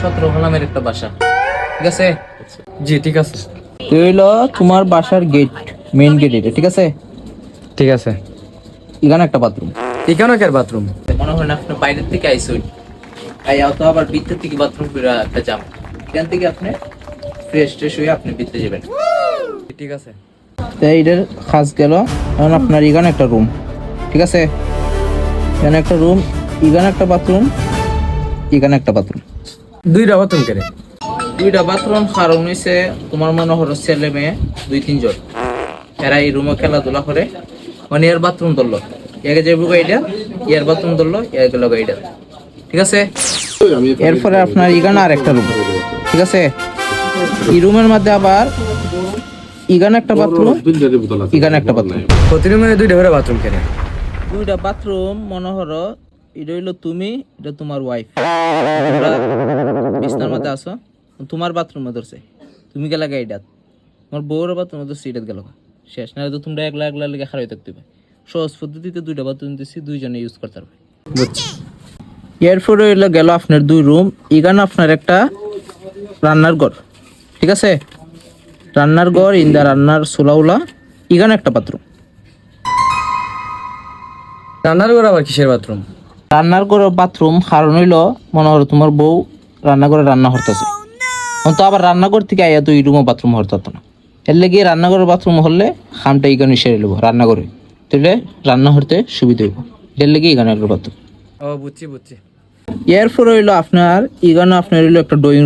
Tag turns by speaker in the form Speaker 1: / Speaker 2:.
Speaker 1: 17 হলামের একটা বাসা, ঠিক আছে?
Speaker 2: জি ঠিক আছে।
Speaker 3: তো হইলো তোমার বাসার গেট, মেইন গেট এটা, ঠিক আছে?
Speaker 2: ঠিক আছে।
Speaker 3: এখানে একটা বাথরুম।
Speaker 2: এখানে কার বাথরুম?
Speaker 1: মনে হয় না আপনি বাইরের থেকে আইসুন, আইয়াও তো আবার ভিতর থেকে বাথরুম করে একটা যাম, এখান থেকে আপনি ফ্রেশ ট্রেশ হয়ে আপনি ভিতরে যাবেন।
Speaker 2: ঠিক আছে।
Speaker 3: তো এইটার খাস গেল। এখন আপনার এখানে একটা রুম, ঠিক আছে? এখানে একটা রুম, এখানে একটা বাথরুম, এখানে একটা বাথরুম।
Speaker 2: দুইটা বাথরুম কেন?
Speaker 1: দুইটা বাথরুম কারণ হইছে তোমার মনে হলো ছেলে মেয়ে 2-3 জন, এরা এই রুমে খেলাধুলা করে, মানে এর বাথরুম ধরলো, একে যাইব গাইডা, এর বাথরুম ধরলো, এর গেল গাইডা, ঠিক আছে?
Speaker 3: এরপরে আপনার এখানে আর একটা রুম, ঠিক আছে? এই রুমের মধ্যে আবার এখানে একটা বাথরুম, এখানে একটা বাথরুম।
Speaker 2: প্রতি রুমে দুইটা করে বাথরুম কেন?
Speaker 3: দুইটা বাথরুম মনে হলো, এটা হইলো তুমি, এটা তোমার ওয়াইফ, বিছনার মধ্যে আসো, তোমার বাথরুমে ধরছে, তুমি গেলা গাইডাত, তোমার বউর বাথরুমে ধরছে, এটা গেল শেষ। না তো তোমরা একলা একলা লেগে খারাপ থাকতে হবে। সহজ পদ্ধতিতে দুইটা বাথরুম দিচ্ছি, দুইজনে ইউজ করতে পারবে।
Speaker 2: বুঝছি।
Speaker 3: এরপরে হইলো গেল আপনার দুই রুম, এখানে আপনার একটা রান্নার ঘর, ঠিক আছে? রান্নার ঘর, ইন্দা রান্নার চুলাউলা, এখানে একটা বাথরুম।
Speaker 2: রান্নার ঘর আবার কিসের বাথরুম?
Speaker 3: রান্নার ঘরে বাথরুম কারণ হইলো মনে হলো তোমার বউ রান্নাঘরে রান্না করতেছে, তো আবার রান্নাঘর থেকে আইয়া তো এই রুমে বাথরুম হতো না, এর লেগে রান্নাঘরের বাথরুম হলে খামটা এখানে সেরে নেবো রান্নাঘরে, তাহলে রান্না করতে সুবিধা হইব, এর লেগে এখানে একটা বাথরুম।
Speaker 2: ও বুঝছি বুঝছি।
Speaker 3: এরপর হইলো আপনার এখানে আপনার হইলো একটা ড্রয়িং রুম।